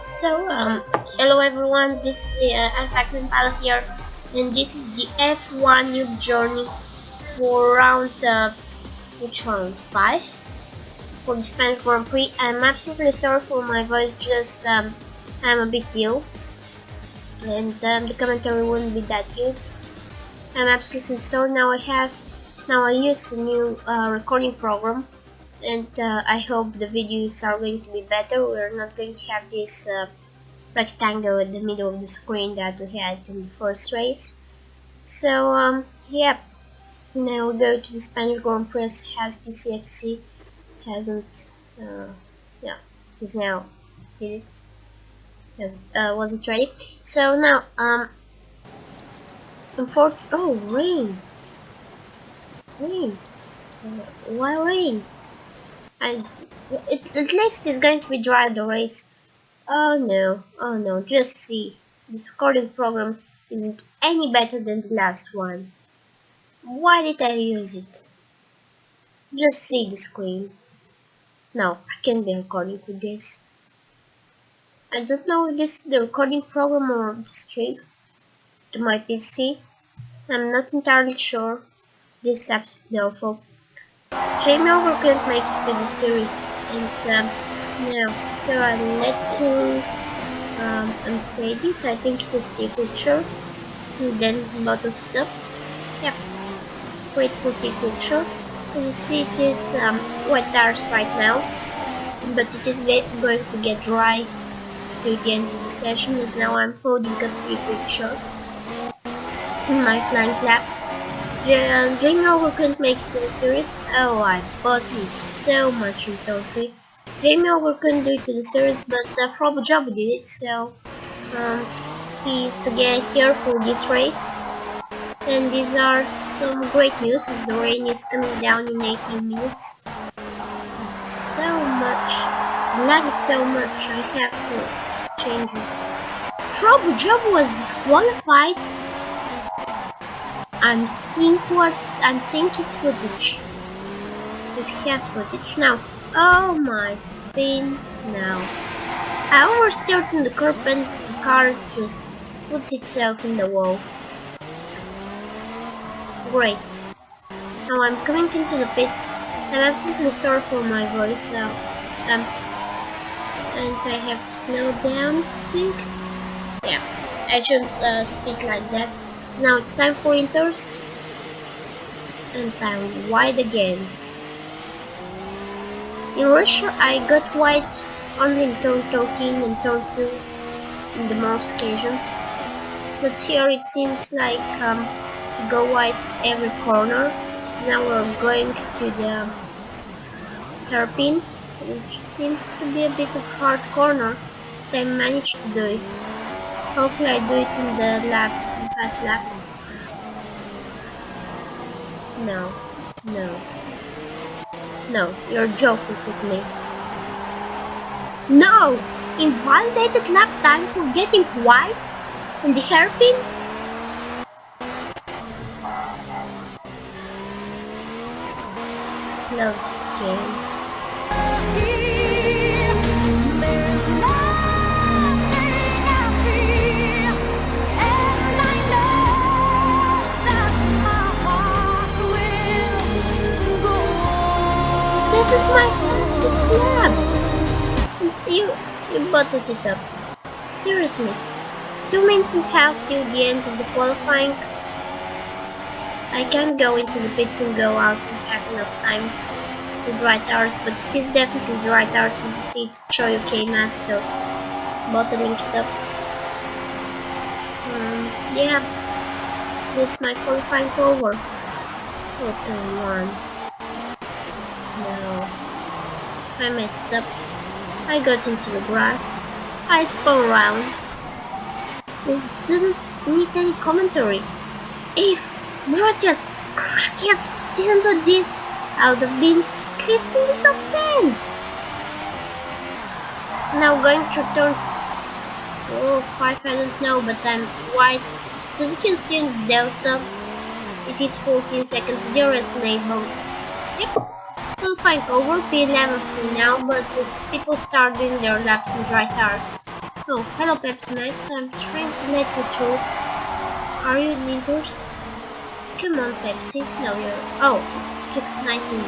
Hello everyone, this is F1 Pilot here, and this is the F1 Noob Journey for round, which round? 5? For the Spanish Grand Prix. I'm absolutely sorry for my voice, just, I'm a bit ill, and the commentary wouldn't be that good. I'm absolutely sorry. Now I use a new recording program, and I hope the videos are going to be better. We're not going to have this rectangle in the middle of the screen that we had in the first race. So yeah, now we go to the Spanish Grand Prix. Has DCFC hasn't yeah, he's now did it. Wasn't ready. So now oh, rain. Why rain? At least it's going to be dry the race. Oh no, just see. This recording program isn't any better than the last one. Why did I use it? Just see the screen. No, I can't be recording with this. I don't know if this is the recording program or the stream to my PC. I'm not entirely sure. This is absolutely awful. Jamie Over couldn't make it to the series, and now here I let to say this. I think it is the picture, and then a lot of stuff. Yep, great for the picture. As you see, it is wet tires right now, but it is going to get dry to the end of the session. As now I'm folding up the picture in my flying lap. Jamie Ogre couldn't make it to the series. Oh, I bought him so much in Turn 3. Jamie Ogre couldn't do it to the series, but Probo Jabba did it, so he's again here for this race. And these are some great news as the rain is coming down in 18 minutes. So much, lag is so much, I have to change it. Probo Jabba was disqualified. I'm seeing his footage. If he has footage now. Oh my spin now. I oversteered in the curb and the car just put itself in the wall. Great. Now I'm coming into the pits. I'm absolutely sorry for my voice. And I have to slow down, I think. Yeah, I shouldn't speak like that. So now it's time for inters, and I'm wide again. In Russia I got wide only in turn 13 and turn 2 in the most occasions, but here it seems like go wide every corner. So now we're going to the hairpin, which seems to be a bit of a hard corner, but I managed to do it. Hopefully I do it in the fast lap. No, you're joking with me. No! Invalidated lap time for getting white in the hairpin? Love this game. This is my fastest lap! And you bottled it up. Seriously. 2 minutes and a half till the end of the qualifying. I can't go into the pits and go out and have enough time with dry tires, but it is definitely the right tires. As you see, it's Choyo K-Master bottling it up. Yeah, this is my qualifying over. Oh, turn 1. No, I messed up. I got into the grass. I spun around. This doesn't need any commentary. If Gratias didn't do this, I would have been at least in the top 10. Now going to turn 4 or 5, I don't know, but I'm wide. As you can see in the delta, it is 14 seconds. There is enabled. Yep. Qualifying over, P11 for now, but as people start doing their laps in dry tires, Oh, hello Pepsi Max, I'm trying to let you through. Are you indoors? Come on Pepsi, no you're... Oh, it's 619.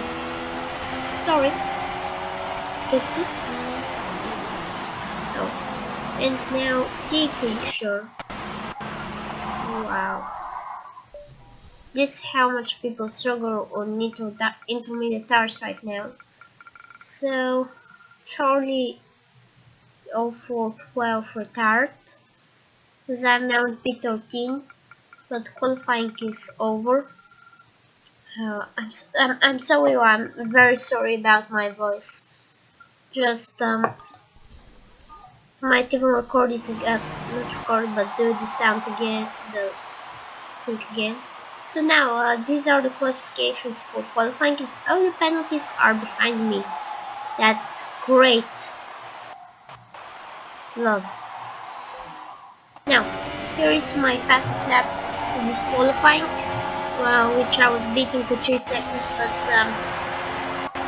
Sorry, Pepsi. Oh, and now the quick sure. Wow. This is how much people struggle on intermediate tires right now. So, Charlie 0412 retired, as I'm now in P13, but qualifying is over. I'm sorry, I'm very sorry about my voice. Just might even record it again, not record, but do the sound again, the thing again. So now, these are the classifications for qualifying, and all the penalties are behind me. That's great. Love it. Now, here is my fastest lap of this qualifying, which I was beating for 3 seconds, but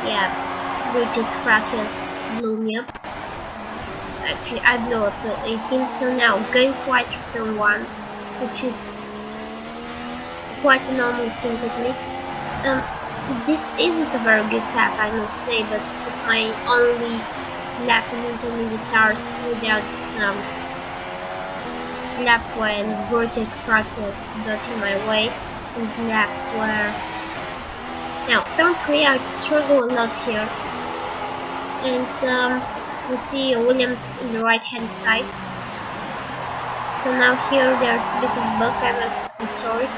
yeah, British crackers blew me up. Actually, I blew up the 18th, so now going quite to turn 1, which is quite a normal thing with me. This isn't a very good lap, I must say, but it is my only lap in intermediate tires without lap when British crackers got in my way, and lap where... Now, turn 3 I struggle a lot here, and we see Williams in the right hand side. So now here there's a bit of bug, I'm absolutely sorry.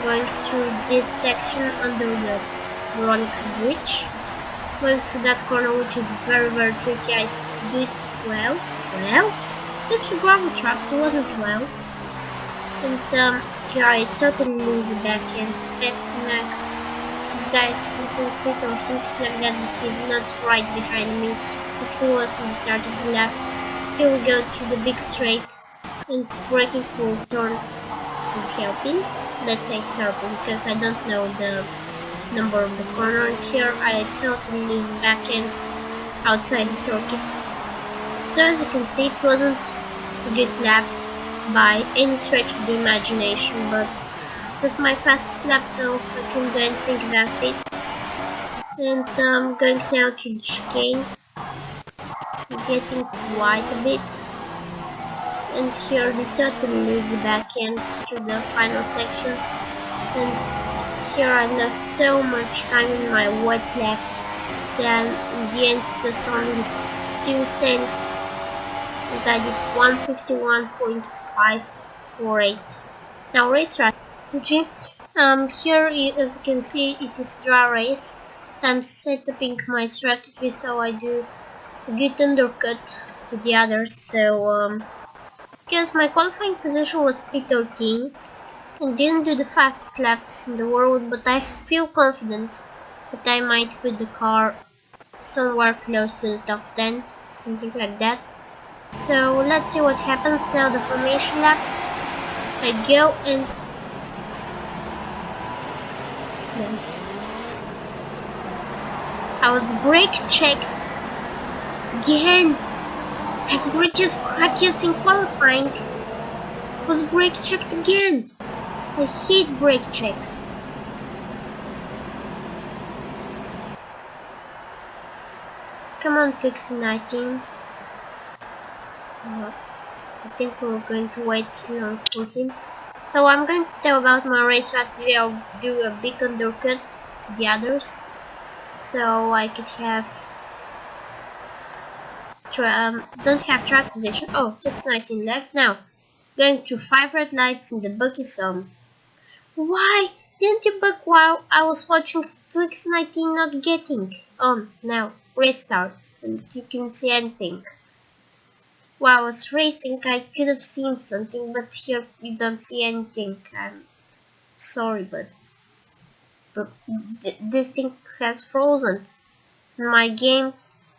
Going through this section under the Rolex bridge. Going through that corner, which is very tricky. I did well. It's actually gravel trap, it wasn't well. And here I totally lose the back end. Pepsi Max, this guy totally quit or something like that, but he's not right behind me, because he was in the start of the lap. Here we go to the big straight, and it's braking for turn for helping. Let's say helping, because I don't know the number of the corner, and here I totally lose the back end outside the circuit. So as you can see, it wasn't a good lap by any stretch of the imagination, but it was my fastest lap, so I can go and think about it. And I'm going now to the chicane, getting quite a bit. And here they totally lose the back end to the final section, and here I lost so much time in my wet lap that in the end it was only 2/10, and I did 151.548. Now race strategy. Here as you can see it is dry race. I'm setting my strategy so I do a good undercut to the others. So because my qualifying position was P13 and didn't do the fastest laps in the world, but I feel confident that I might put the car somewhere close to the top 10, something like that. So let's see what happens now. The formation lap, I go and I was brake checked again. Like British crackers in qualifying, was brake checked again. I hate brake checks. Come on, Pixie 19. I think we're going to wait long for him. So I'm going to tell about my race strategy. I'll do a big undercut to the others, so I could have don't have track position. Oh, Pixie 19 left now. Going through 5 red lights in the buggy zone. Why didn't you bug while I was watching Twix 19 not getting? Now restart and you can see anything. While I was racing I could have seen something, but here you don't see anything. I'm sorry, but this thing has frozen. In my game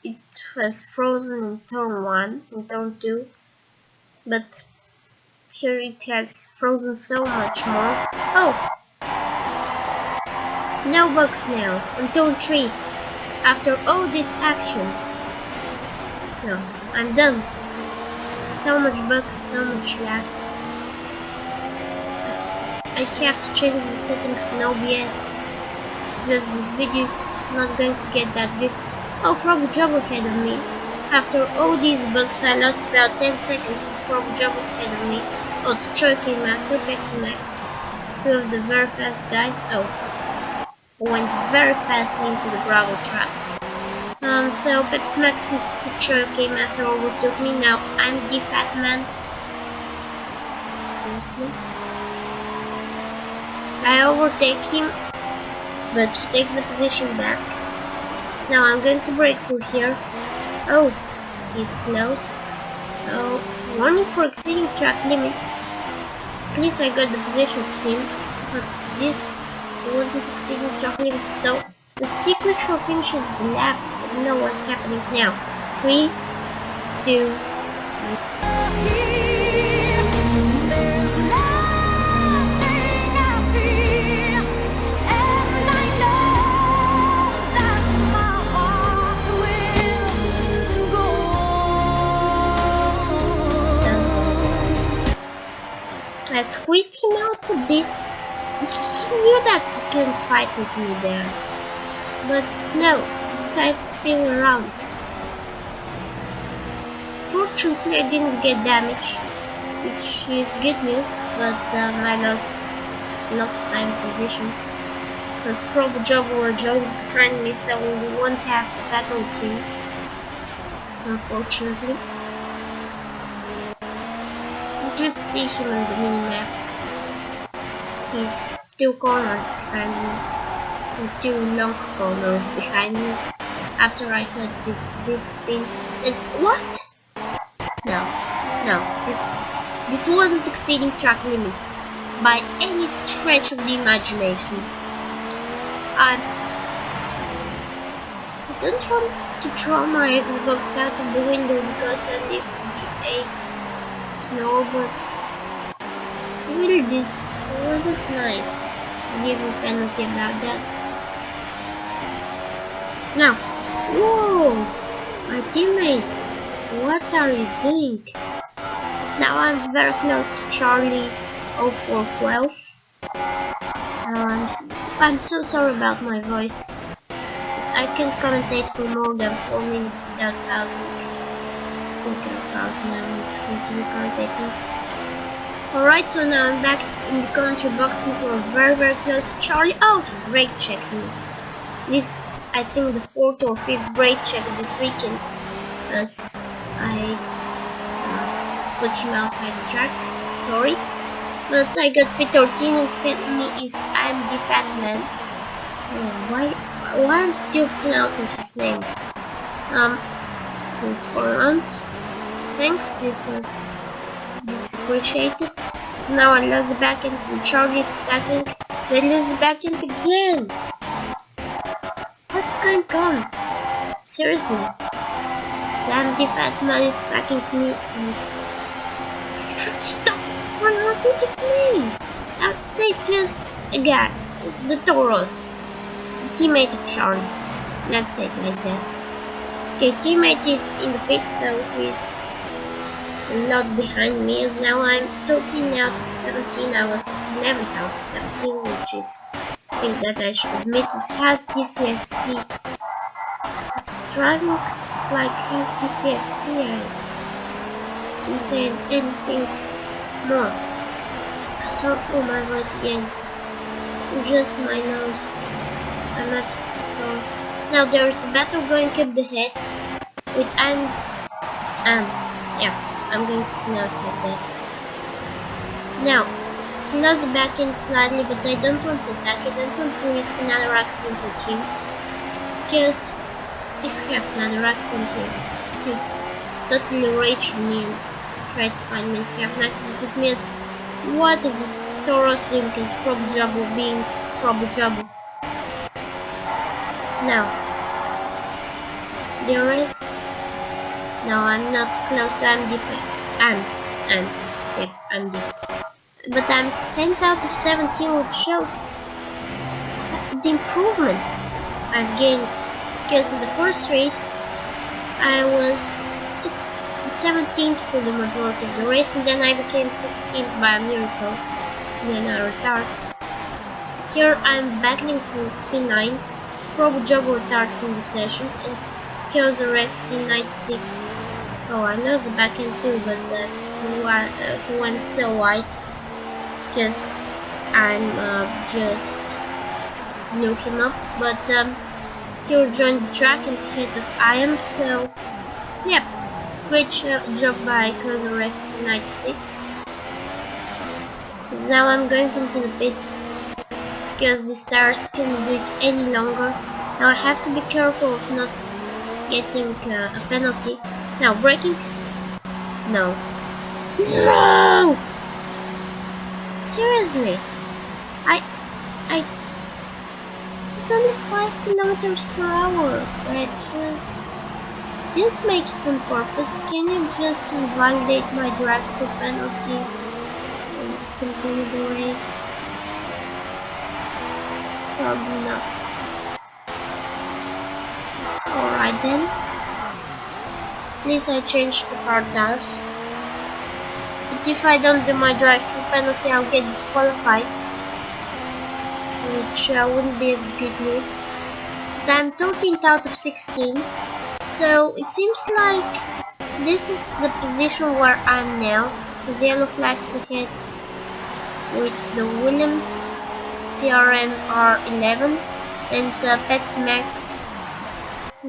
it has frozen in turn 1, in turn 2, but here it has frozen so much more. Oh! No bugs now, on turn 3, after all this action. No, I'm done. So much bugs, so much lag. I have to change the settings in OBS. Just this video is not going to get that good. Oh, Frog Job ahead of me. After all these bugs, I lost about 10 seconds and Frog Job was ahead of me. Oh, it's Turkey Master, Pepsi Max. Two of the very fast guys. Oh, went very fastly into the gravel trap. So Pepsi Max and Turkey Master overtook me. Now I'm the fat man. Seriously? I overtake him, but he takes the position back. So now I'm going to brake through here. Oh, he's close. Oh, warning for exceeding track limits. At least I got the position to him, but this wasn't exceeding track limits though. The stick actually finishes the lap. I don't know what's happening now. 3, 2, 1. I squeezed him out a bit. He knew that he couldn't fight with me there. But no, he decided to spin around. Fortunately I didn't get damage, which is good news, but I lost a lot of time positions. Because Frog Jobber joins behind me, so we won't have a battle with him. Unfortunately. Just see him on the minimap. He's 2 corners behind me, and 2 long corners behind me. After I had this big spin, and what? No, this wasn't exceeding track limits by any stretch of the imagination. I don't want to throw my Xbox out of the window because I live the 8. No, but really this wasn't nice to give me penalty about that. Now, whoa, my teammate, what are you doing? Now I'm very close to Charlie 0412. I'm so sorry about my voice, but I can't commentate for more than 4 minutes without pausing. I think I'm pausing now and continue commentating. Alright, so now I'm back in the commentary box and we're very close to Charlie. Oh, he brake checked me. This, I think, the 4th or 5th brake check this weekend, as I put him outside the track. Sorry, but I got P13 and hit me is I'm the fat man. Oh, why I'm still pronouncing his name? Goes for a round. Thanks, this appreciated. So now I lose the backend from Charlie stacking. So I lose the backend again. What's going on? Seriously. Sam the fat man is stacking me and stop pronouncing his name. I'd say just a guy, the Toros, teammate of Charlie. Let's say it like that. Okay, teammate is in the pit, so he's not behind me, as now I'm 13 out of 17. I was 11th out of 17, which is, I think that I should admit, is has DCFC. It's driving like has DCFC. I didn't say anything more. Sorry for my voice again. Just my nose. I'm absolutely sorry. Now there's a battle going up the head with I'm going to pronounce like that. Now, lost the back end slightly, but I don't want to attack. I don't want to risk another accident with him, because if you have another accident, he could totally rage me and try to find me and have an accident with me. And what is this Taurus doing and Trouble Trouble being Trouble Trouble? Now, the rest. No, I'm not close to I'm deep. I'm deep. But I'm 10th out of 17, which shows the improvement I've gained. Because in the first race, I was 17th for the majority of the race, and then I became 16th by a miracle. Then I retired. Here I'm battling for P9. It's probably job retired from the session, and here's a FC 96. Oh, I know the backend too, but he went so wide because I'm just looking up. But he joined the track and ahead of I am, so yep, great job by Cursor FC 96. Now I'm going into the pits because the stars can't do it any longer. Now I have to be careful of not getting a penalty. Now braking. No. No! Seriously, it's only 5 kilometers per hour. I just didn't make it on purpose. Can you just invalidate my drive for penalty and continue the race? Probably not. Alright then. At least I changed to hard tires. But if I don't do my drive through penalty, I'll get disqualified, which wouldn't be good news. But I'm 13th out of 16, so it seems like this is the position where I'm now. The yellow flags ahead with the Williams CRM R11 and Pepsi Max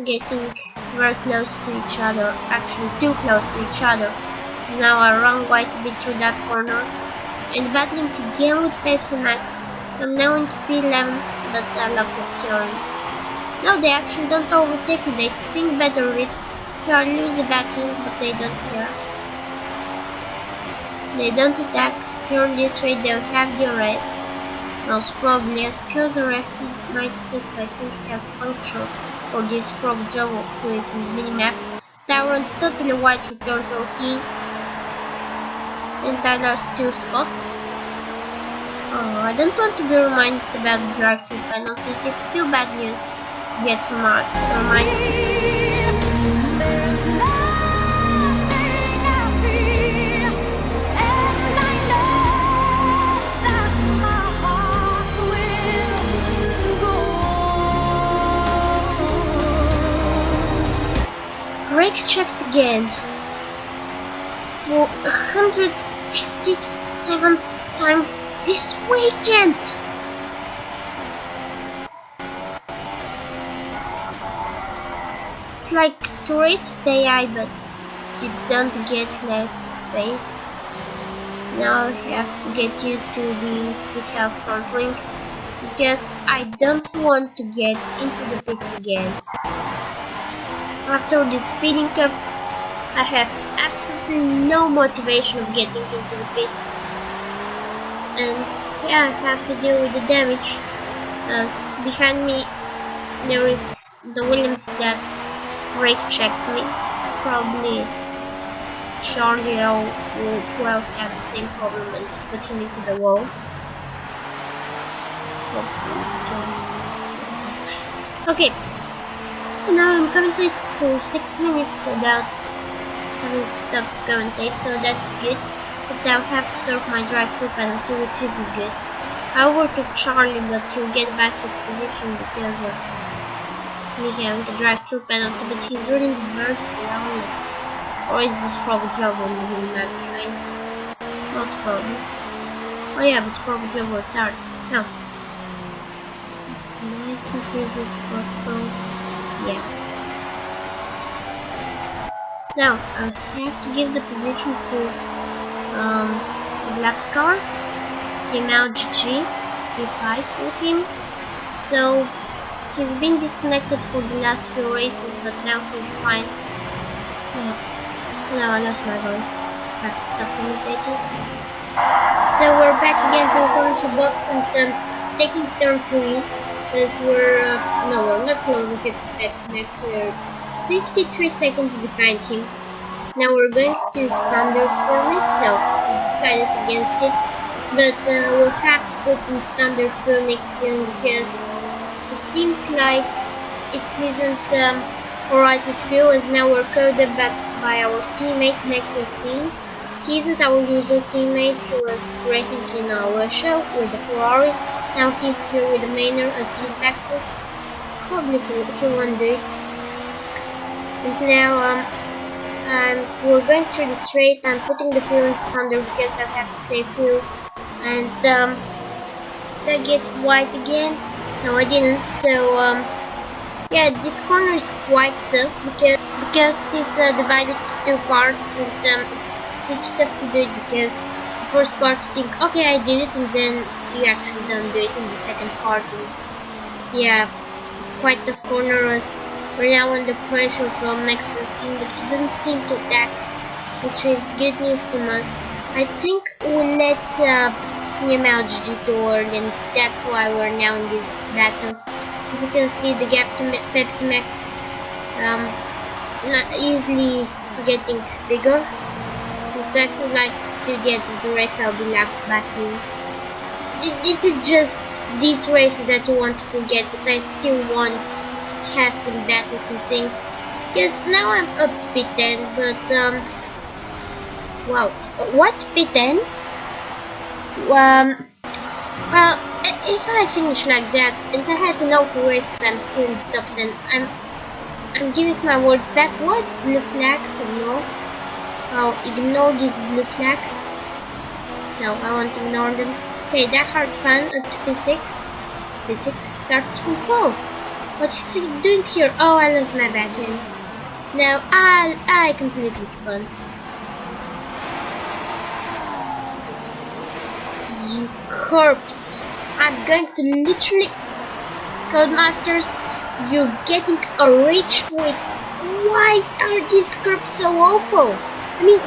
getting very close to each other, actually too close to each other. Now I run quite a bit through that corner and battling again with Pepsi Max. I'm now into P11, but I lock up here and no, they actually don't overtake me, they think better of it. Here I lose the backing, but they don't care. They don't attack. Here in this way they'll have the RS. Most probably as Cursor FC 96 I think has puncture for this prob job who is in the minimap. Tyrant totally wide for turn 13. And I lost 2 spots. Oh, I don't want to be reminded about the drive-thru penalty. It is still bad news to get reminded. Brake checked again for 157th time this weekend. It's like to race with AI, but you don't get left space. Now I have to get used to being with half front wing because I don't want to get into the pits again. After the speeding up, I have absolutely no motivation of getting into the pits. And yeah, I have to deal with the damage. As behind me there is the Williams that brake checked me. Probably Charlie or 12 had the same problem and put him into the wall. Okay. Now I'm commentating for 6 minutes without having to stop to commentate, so that's good. But I'll have to serve my drive-thru penalty, which isn't good. I overtook Charlie, but he'll get back his position because of me having the drive-thru penalty, but he's running very slowly. Or is this probably job on the minimap behind? Most probably. Oh yeah, but probably job retard. No. It's nice and easy as possible. Yeah. Now I have to give the position to the black car. Him out GG, P5 for him. So he's been disconnected for the last few races, but now he's fine. Yeah. Now I lost my voice. I have to stop commentating. So we're back again to the commentary box and taking turn 3. Because we're not closer to Pepsi Max, we're 53 seconds behind him. Now we're going to standard formats. Now we decided against it, but we'll have to put in standard formats soon because it seems like it isn't alright with fuel, as now we're coded by our teammate Max's team. He isn't our usual teammate. He was racing in Russia with the Ferrari. Now he's here with the Manor as he taxes. Probably he won't do it. And now we're going through the straight. I'm putting the fuel in standard because I have to save fuel. And did I get white again? No, I didn't. So yeah, this corner is quite tough because it is divided into two parts, and it's pretty tough to do it because the first part you think, okay, I did it, and then you actually don't do it in the second part. And yeah, it's quite tough corner as we're now under pressure from Max's team, but he doesn't seem to attack, which is good news from us. I think we let him out G2, and that's why we're now in this battle. As you can see, the gap to Pepsi Max is not easily getting bigger. But I feel like to get the race I'll be lapped back in. It is just these races that you want to forget, but I still want to have some battles and things. Yes, now I'm up to P10, but wow, what P10? Well, if I finish like that, and I had no race that I'm still in the top 10, I'm giving my words back. What? Blue flags? No. I'll ignore these blue flags. No, I won't ignore them. Okay, that hard fan up to P6. P6 started from 12. What is he doing here? Oh, I lost my backhand. Now I completely spun. You corpse! I'm going to literally... Codemasters, you're getting a rage quit. Why are these curbs so awful? I mean,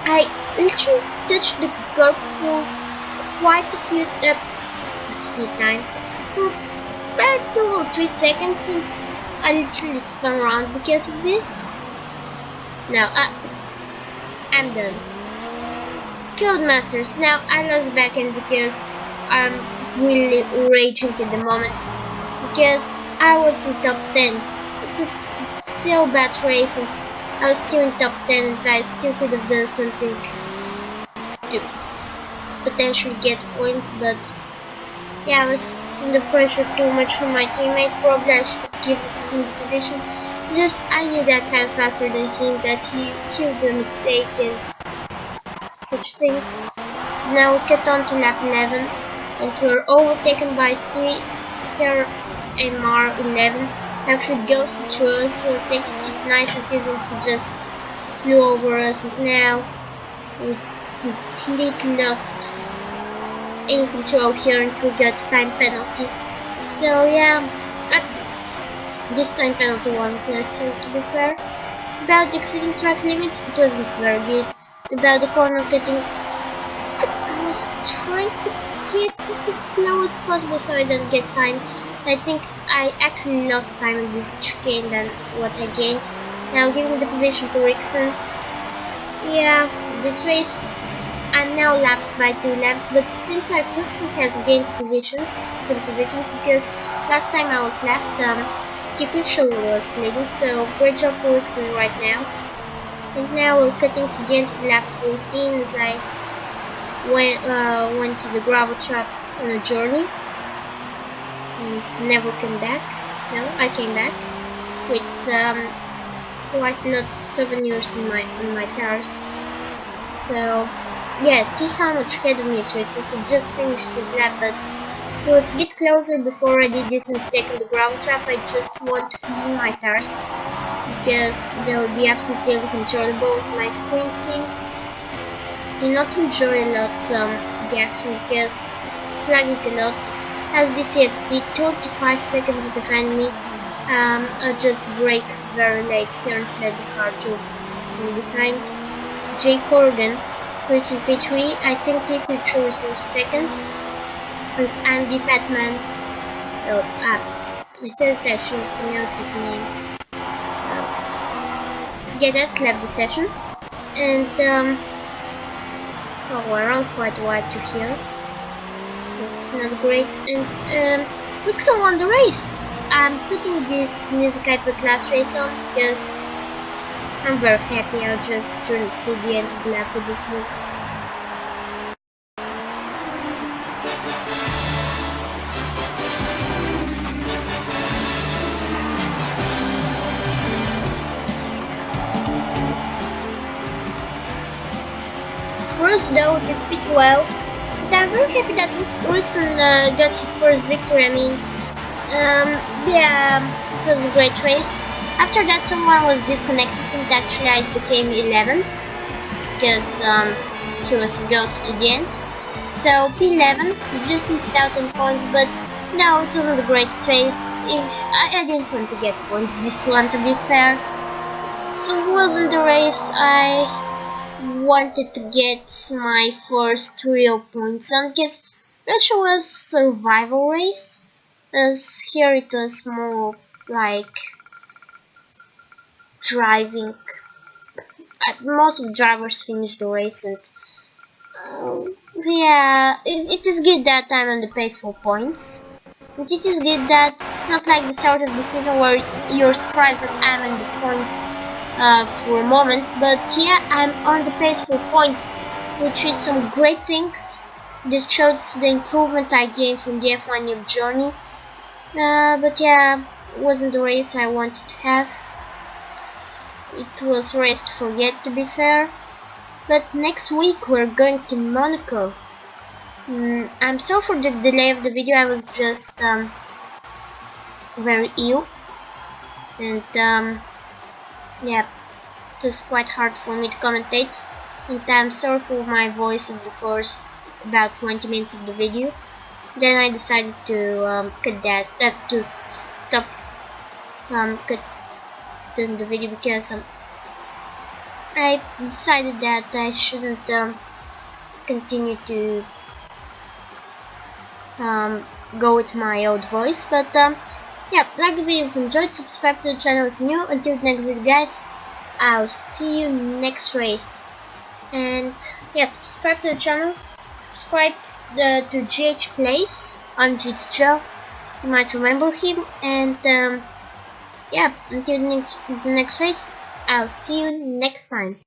I literally touched the curb for quite a few times. For about 2 or 3 seconds, and I literally spun around because of this. Now, I'm done. Codemasters, now I lost backhand because I'm really raging at the moment because I was in top 10. It was so bad racing. I was still in top 10 and I still could have done something to potentially get points, but yeah, I was under pressure too much from my teammate. Probably I should have given him the position. Just I knew that I'm faster than him, that he would be a mistake and such things. Now we cut on to lap 11 and we're overtaken by CRMR11. Actually ghosted through us. We're taking it nice and easy, he just flew over us, and now we completely lost any control here and we got time penalty. So yeah, this time penalty wasn't necessary, to be fair. About exceeding track limits, it wasn't very good. About the corner cutting, I was trying to get it as slow as possible so I don't get time. I think I actually lost time in this chicane than what I gained. Now giving the position to Rickson. Yeah, this race I'm now lapped by 2 laps, but it seems like Rickson has gained some positions because last time I was lapped, Kipling was leading, so great job for Rickson right now. And now we're cutting to the end of lap 14 as I went to the gravel trap on a journey and never came back. No, I came back with quite lots of souvenirs in my tires. So yeah, see how much ahead of me is Rickson. He just finished his lap, but he was a bit closer before I did this mistake on the gravel trap. I just want to clean my tires because they will be absolutely uncontrollable as my screen seems do not enjoy a lot the action because it's lagging a lot. As the CFC 35 seconds behind me, I just brake very late here and let the car to behind. Jay Corrigan, who is in P3, I think he could receive second as I'm the fat man. I said I should pronounce his name. Yeah, that left the session, and oh, we're on quite wide to here. It's not great, and Rickson won the race. I'm putting this music I put last race on because I'm very happy. I'll just turn to the end of the lap with this music. For us though, it is a bit well, but I'm very happy that Rickson got his first victory. I mean, yeah, it was a great race. After that, someone was disconnected, and actually I became 11th because he was a ghost to the end. So P11, just missed out on points, but no, it wasn't a great race. I didn't want to get points this one, to be fair. So it wasn't the race I wanted to get my first real points on, because Russia was survival race, as here it was more like driving. Most of the drivers finished the race, and yeah, it is good that I'm on the pace for points. But it is good that it's not like the start of the season where you're surprised that I'm on the points for a moment, but yeah, I'm on the pace for points, which is some great things. This shows the improvement I gained from the F1 Noob Jorney. But yeah, it wasn't the race I wanted to have. It was a race to forget, to be fair. But next week we're going to Monaco. I'm sorry for the delay of the video. I was just very ill, and yeah, it was quite hard for me to commentate, and I'm sorry for my voice in the first about 20 minutes of the video. Then I decided to cut that, to stop doing the video, because I decided that I shouldn't continue to go with my old voice. But yeah, like the video if you enjoyed, subscribe to the channel if you're new. Until the next video, guys, I'll see you next race. And yeah, subscribe to the channel, subscribe to GH Plays on GH. You might remember him. And yeah, until the next race, I'll see you next time.